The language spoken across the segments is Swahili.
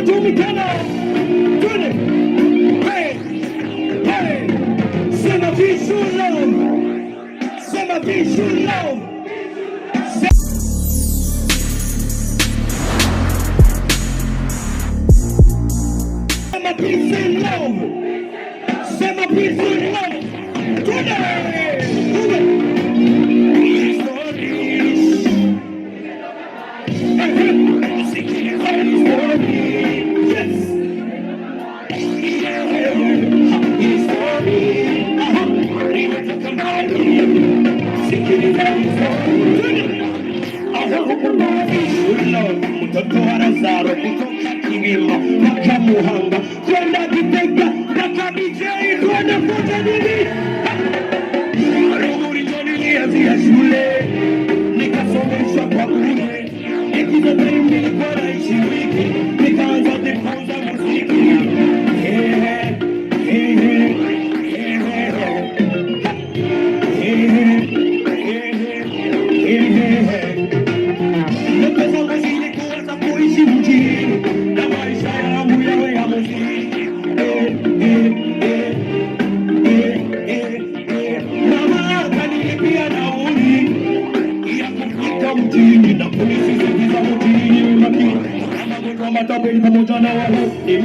tumikana. Twende. Hey. Hey. Sema peace and love. Sema peace and love. Sema peace and love. Sema peace and love. Twende. Mtoto wa Lazaro kutoka Kilima mpaka Muhanga kwenda Gitega mpaka Bijei kwenda kuja nini nilianzia shule nikasomeshwa kwa bure nikizote nilikuwa naishi wiki nikaanza kujifunza muziki Matapeli pamoja na wao ni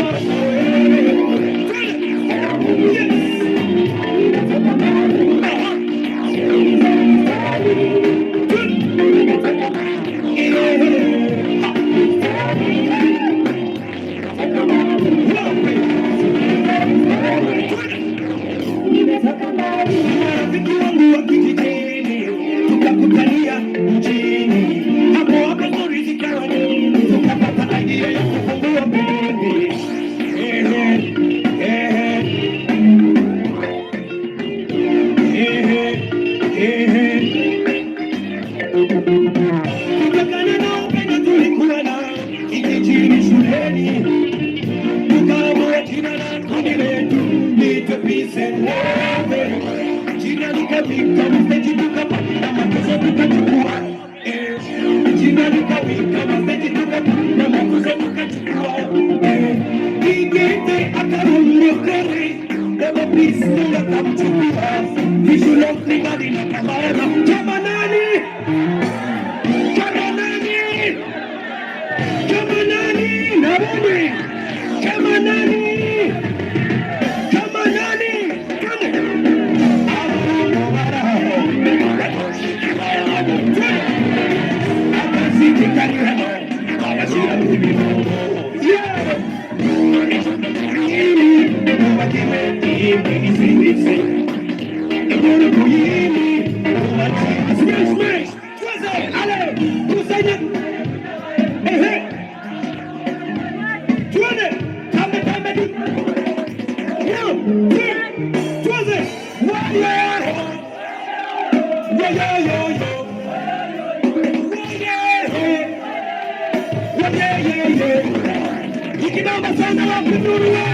rafiki wangu wa kijijini tukakutania mjini hapo hapo zikawa nini tukapata idea ya kufungua bendi tukakana na upendo tulikuwa na kijijini shuleni tukaamua jina la kundi letu niite Peace and Love jina likafika msteji tukapata makosa tukachukua jina likafika msteji tukapata makosa tukachukua Igete akarumbukari Baba Peace akamchukua Vishulo klimadi na kamara Kama nani? Kama nani? Kama nani? Narudi Kama nani? Kama nani? Ikibamba sana wapindulia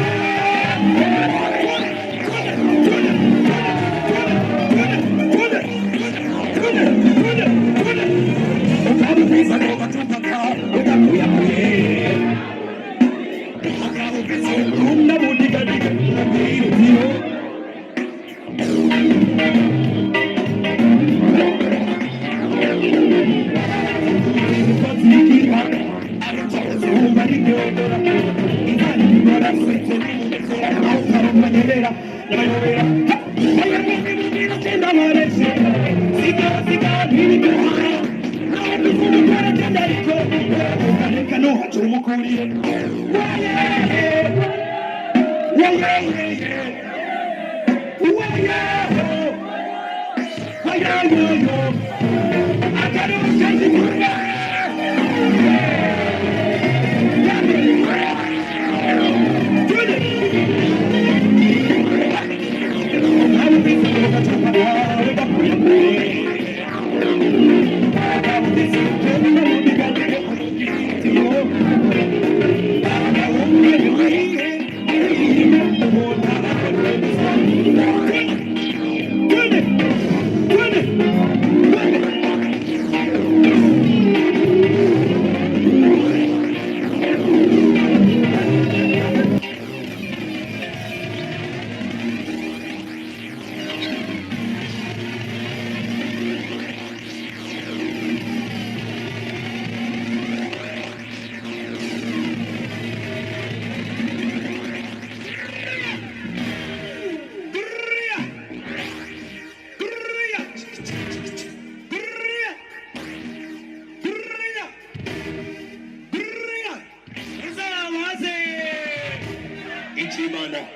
Imana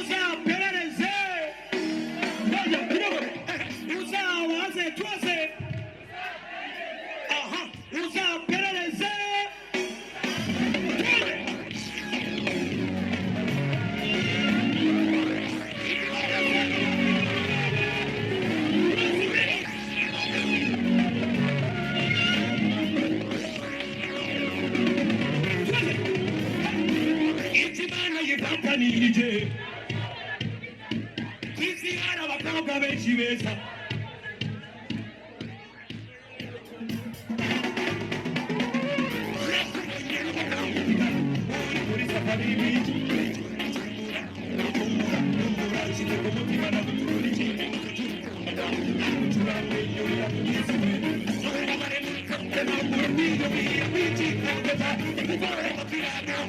uzapeleleze ngoja kidogo uzawaze tuweze aha uzapeleleze yivatanirije kwisi hari abakobwa benshi beza muri safari y'ibiti numbura ushyize ku mutima naguturura ikindi gucuranga inyuma y'izime ntabwo niyo bici kugeza gukora amafaranga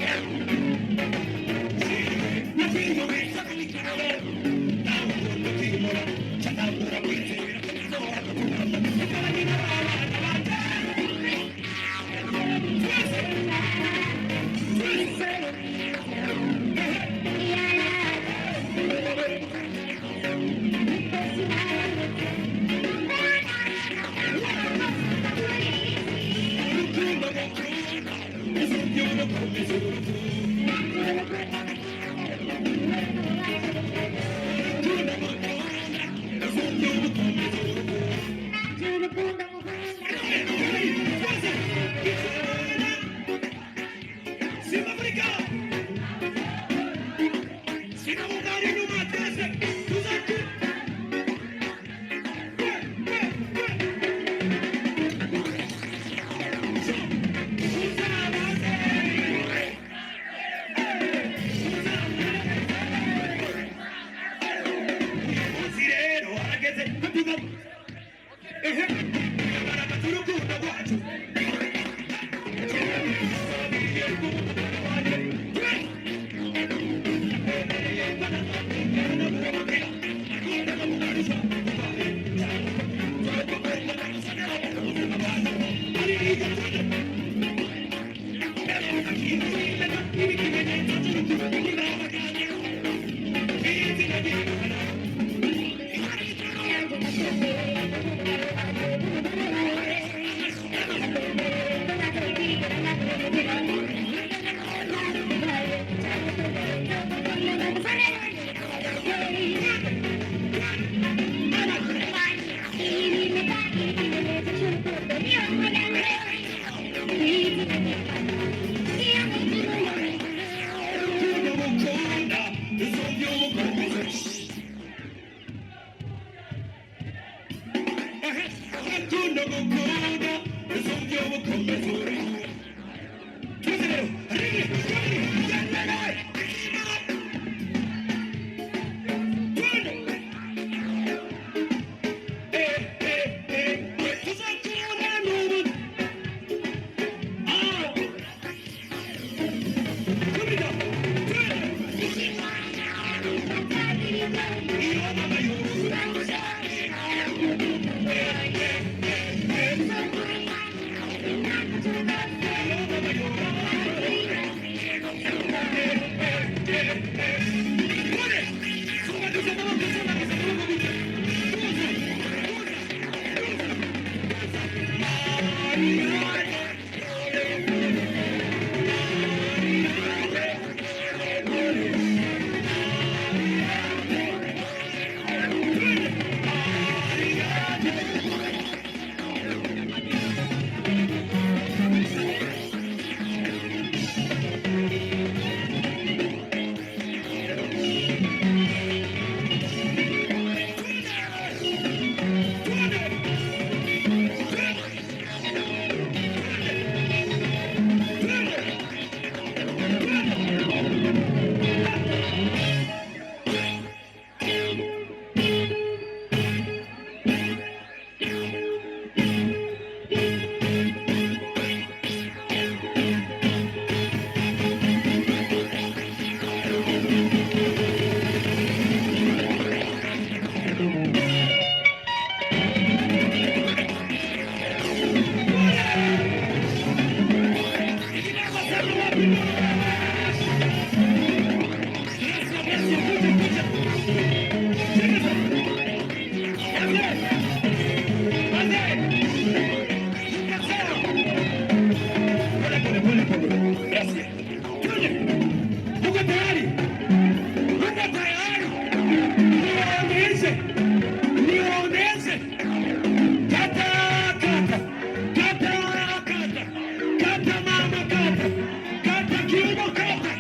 kata kiuno, kata.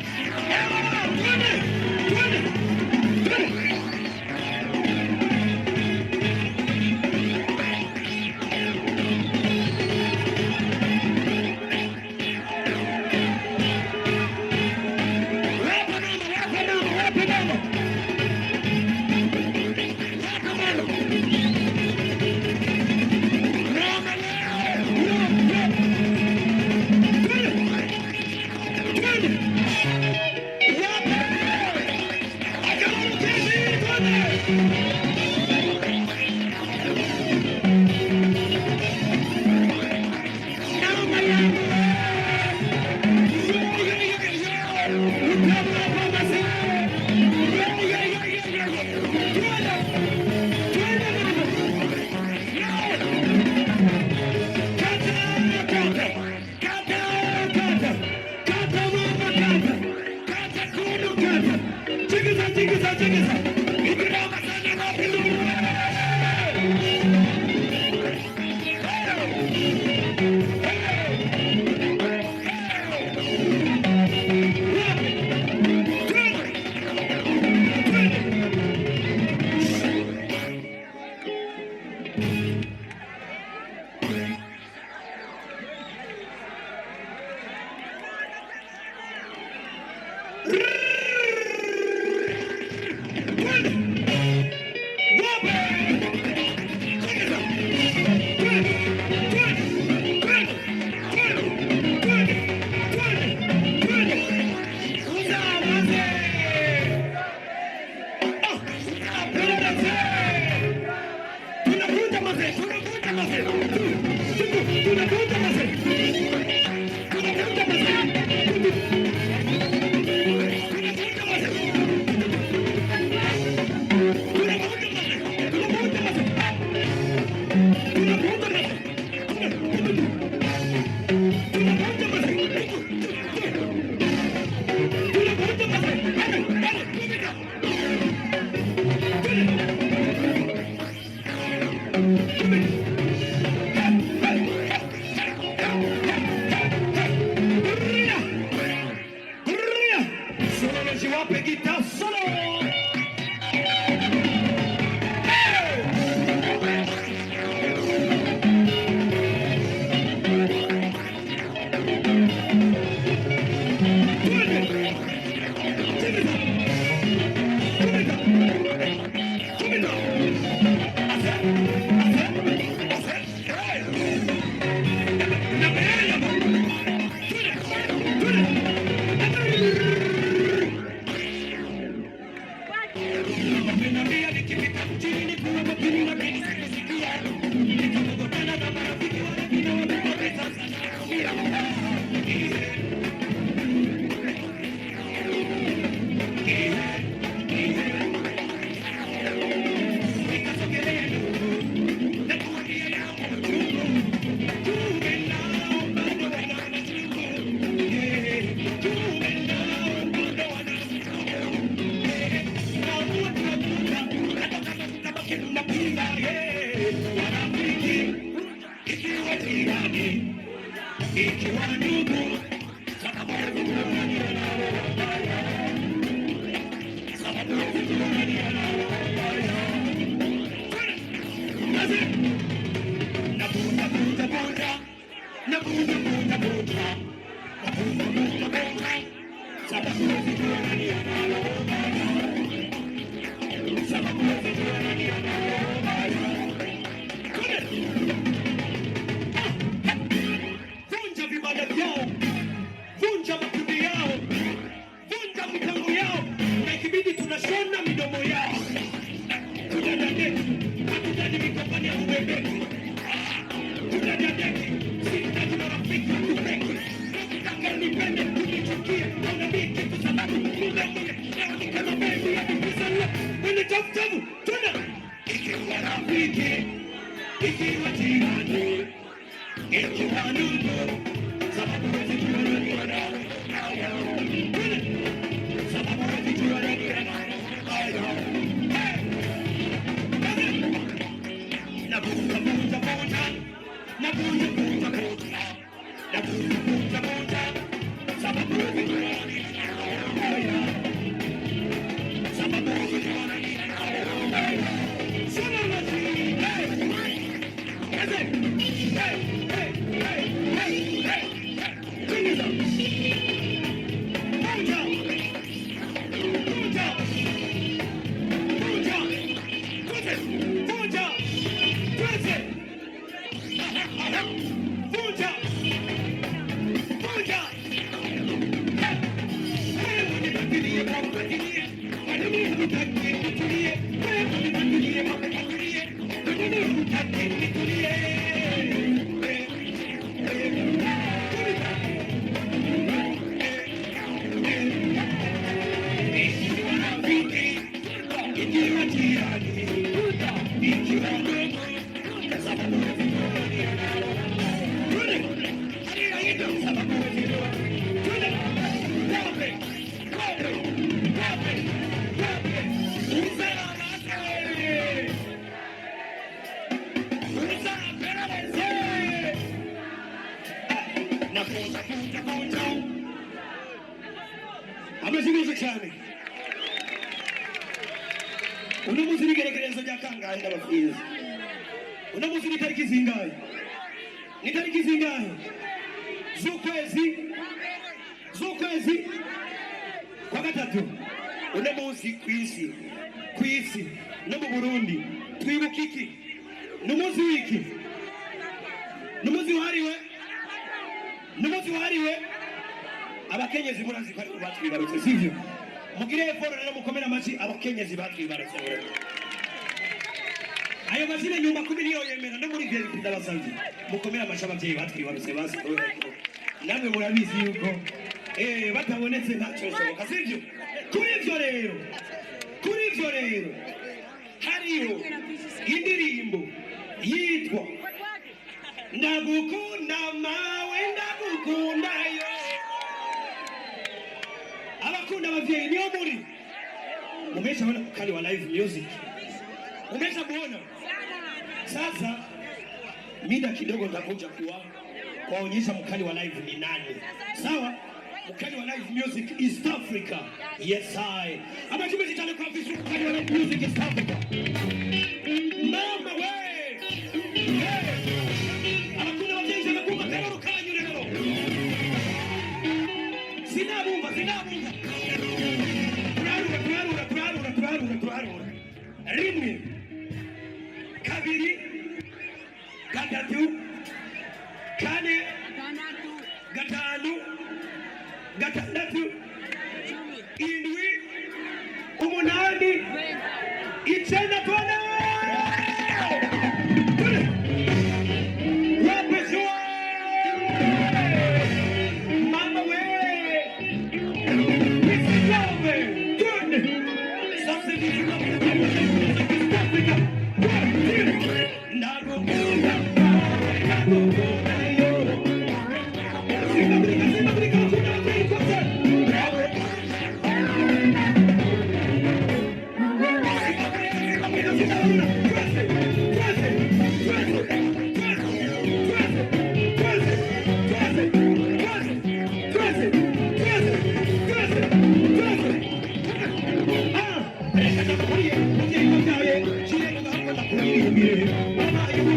Twende, twende, twende. Amazingiro cyane. Uno munsi ni gerekerezo rya kangahe ndabafize. Uno munsi ni tariki zingahe? Ni tariki zingahe? Z'ukwezi kwa gatatu. Uno munsi kwisi no mu Burundi twibuka iki? N'umunsi wiki. N'umunsi wahariwe abakenyezi murazi ko batwibarutse sivyo? Mugire eforo rero mukomera amazi abakenyezi batwibarutse. Ayo mazina nyuma 10 niyo yemera no muri vye ndabasanze. Mukomera amazi abavyeyi batwibarutse basi ko namwe murabizi yuko batabonetse ntacyo shoboka sivyo? Kuri ivyo rero hariho indirimbo yitwa Ndagukunda mawe ndagukunda yo. Abakunda abavyeyi niyo muri umeshaona mkali wa live music, umeshamuona. Sasa mida kidogo nitakuja kuwaonyesha mkali wa live ni nani, sawa? Mkali wa live music East Africa, yes I ama tumezitale kwa visu. Mkali wa live music East Africa, mama we abakunda abavyeyi abakumva karo kanyu rero sinabumva turarura rimwe kabiri gatatu kane gatanu gatandatu indwi umunani icenda twana Mama, you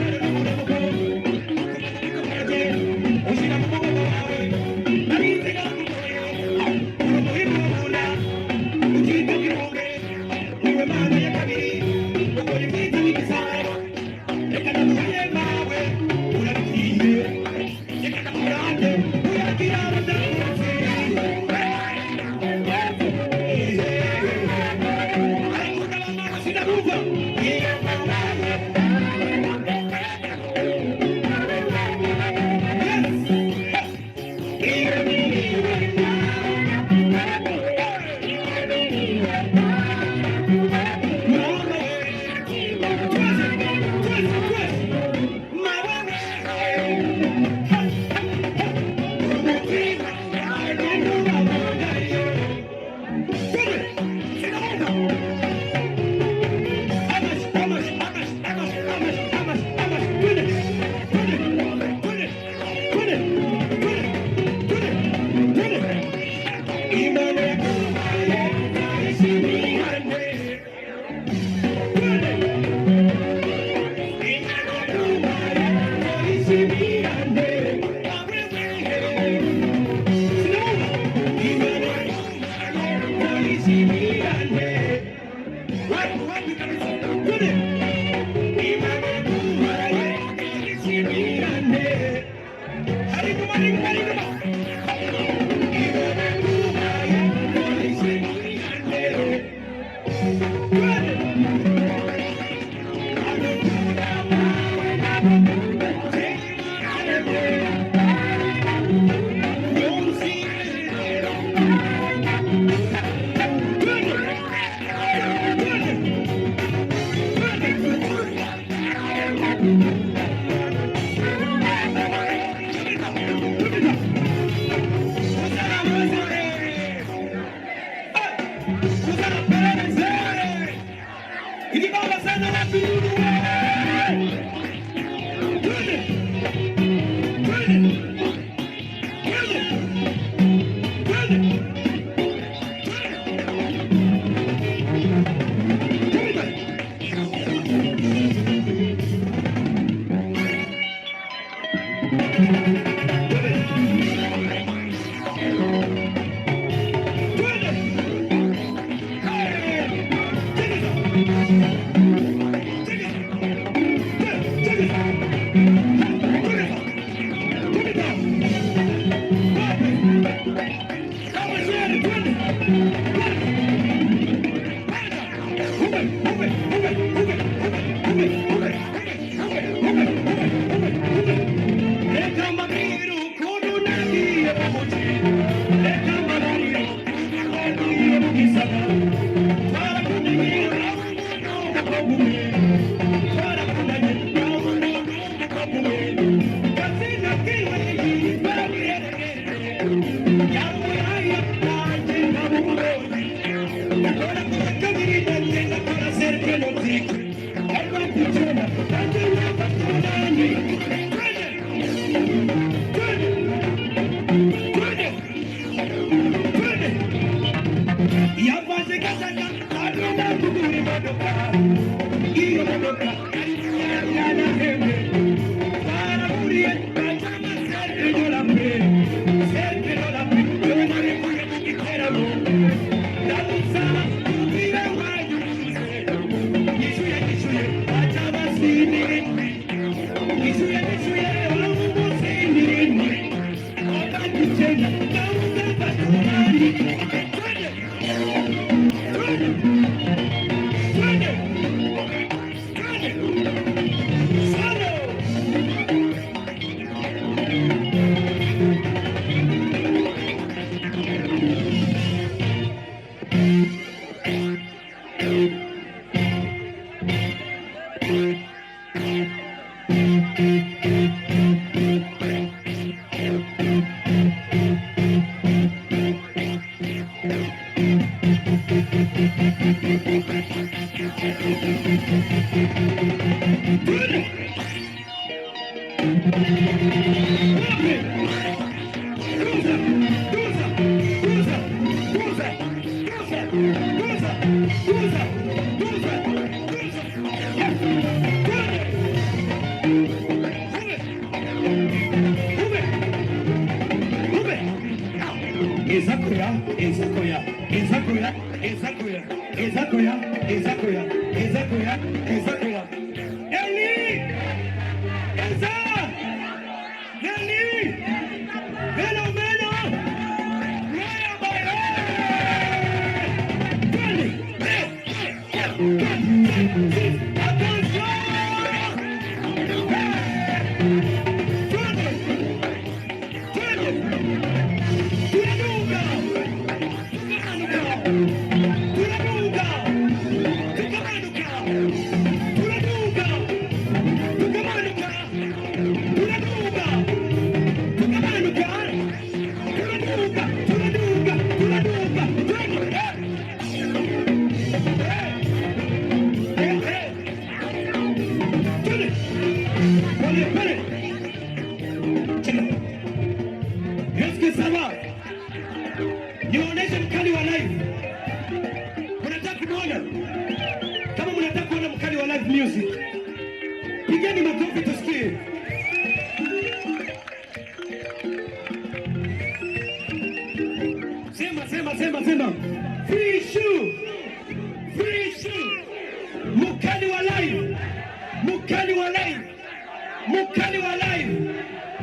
Mkali wa live,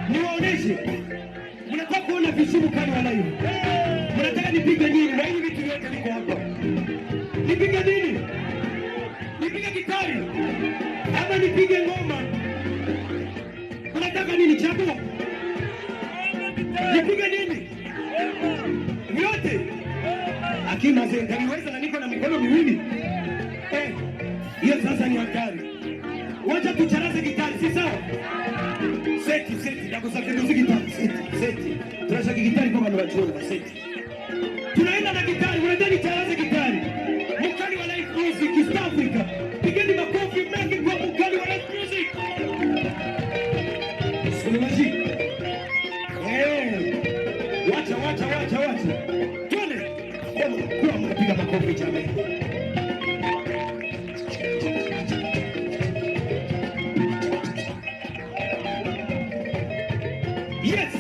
niwaoneshe Nataka kuona vishimu kali wa live. Mnataka nipige nini? Na hivi vitu vyote viko hapa. Nipige nini? Nipige gitari ama nipige ngoma? Unataka nini? Chagua. Nipige nini? Yote. Akina zee, nitaweza na niko na mikono miwili. Hiyo sasa ni hatari. Wacha tucharaze gitari, si sawa? Seti, ndakusakiruzi gitari, seti. Tunashaki gitari kama ni wachoni, seti. Tunaenda na gitari, unataka nicharaze gitari. Mkali wa live music East Africa. Pigeni makofi mengi kwa mkali wa live music. Sulumaji. Wacha. Twende. Kwa mnapiga makofi jamani. Yes.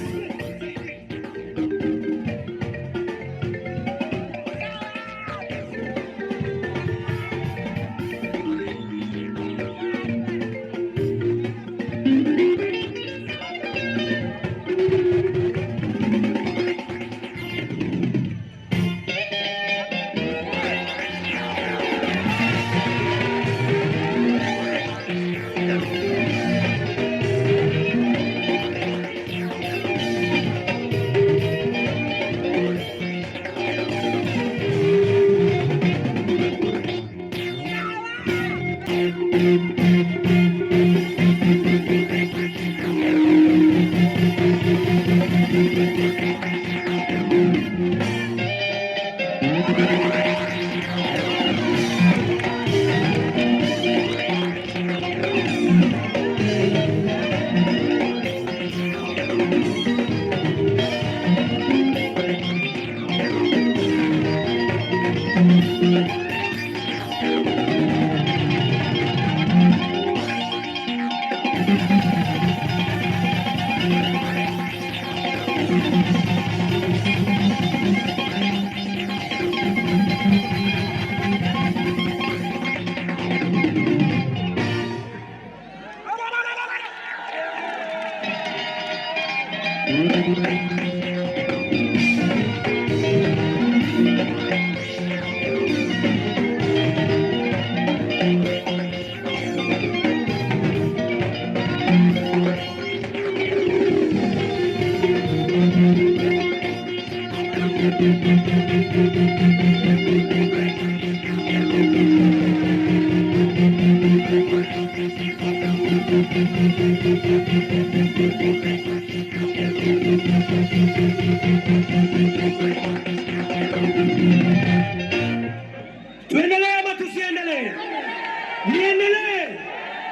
Tuendelee ama tusiendelee?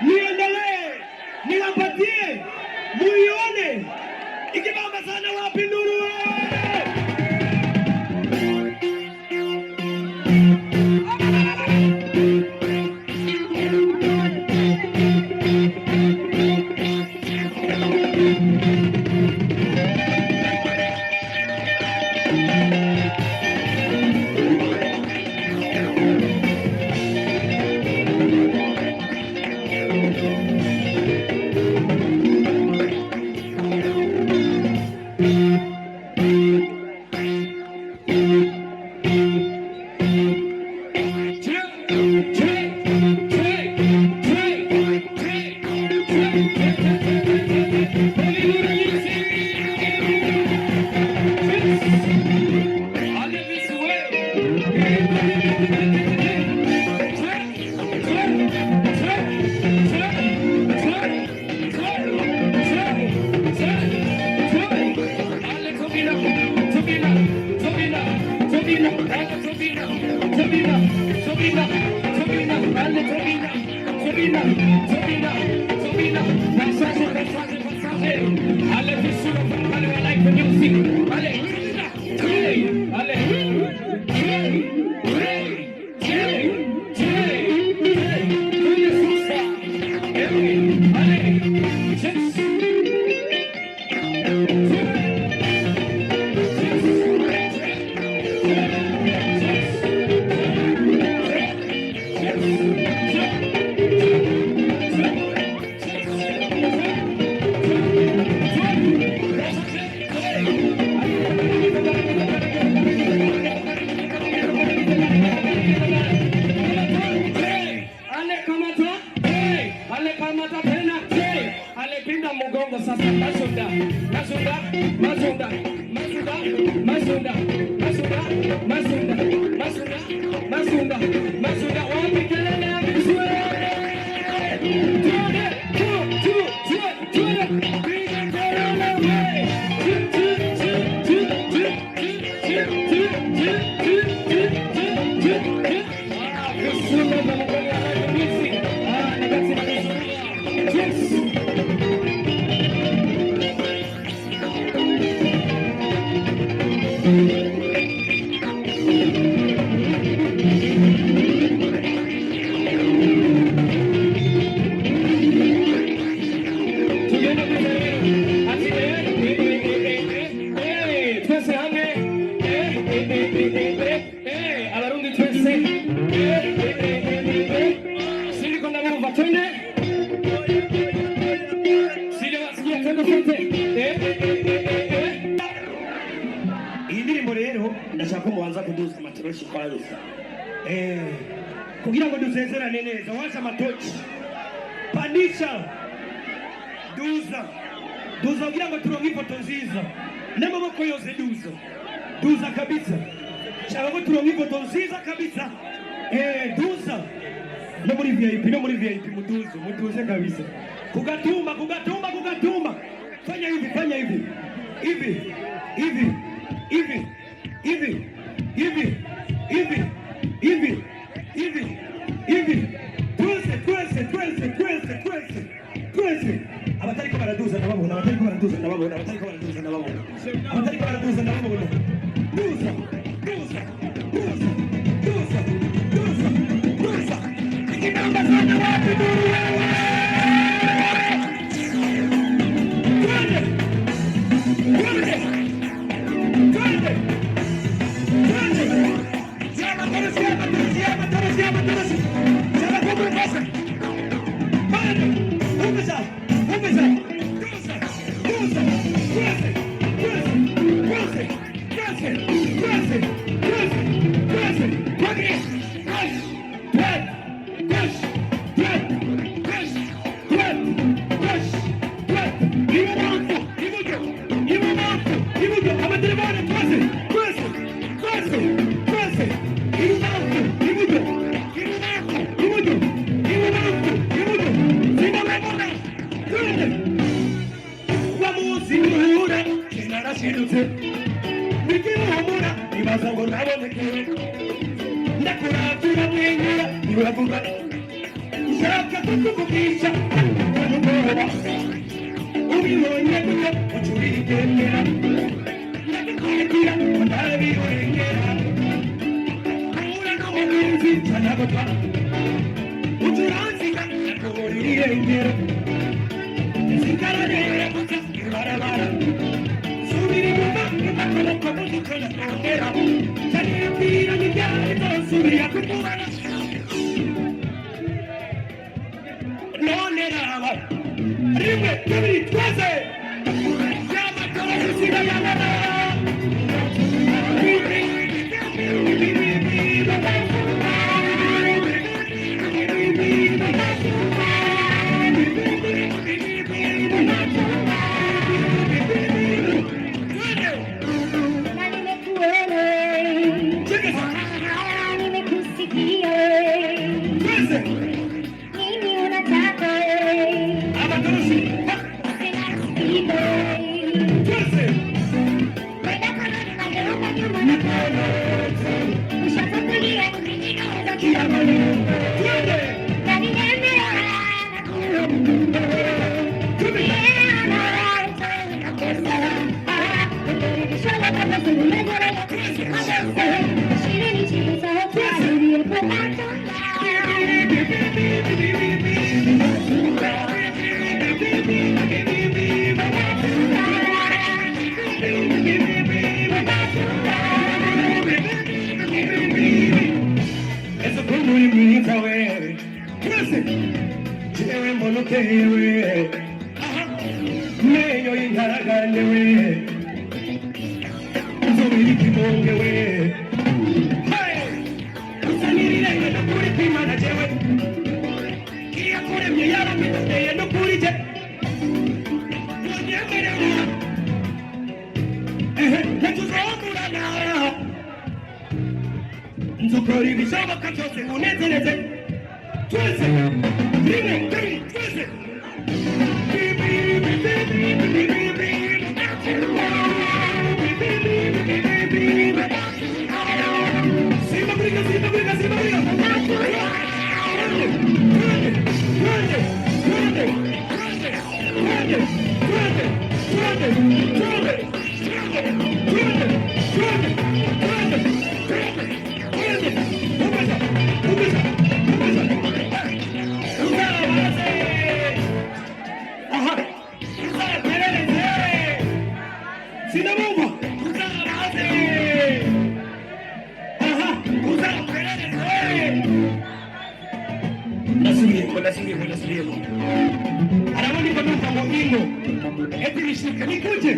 Niendelee, niwapatie muione ikibamba sana. Wapi nuru? Masunda, Masunda, Masunda, Masunda, Masunda, Masunda, Masunda, Masunda, wapi kelele ya Kiswahili? Tuone, tuone, piga kelele wewe. Kisunda na mkono ya Hamisi. Nikasema yes. Indirimbo rero ndashaka mubanza kuduza amatoroshi kwa Yesu. Kugira ngo dusezerane neza, washa amatochi. Pandisha. Duza kugira ngo turonke ifoto nziza. N'amaboko yose duza. Duza kabisa. Shaka ko turonke ifoto nziza kabisa. Duza. No muri VIP muduze kabisa. Kugatuma. Fanya hivi. Hivi. Twese. Abatariko baraduza ndababona. Duza. Ikinamba sana wapi wewe? Netuzomulana nzukora ibishoboka byose unezereze twese rimwe kabiri twese Araboni kwa nuka mwingo eti nishika nikuje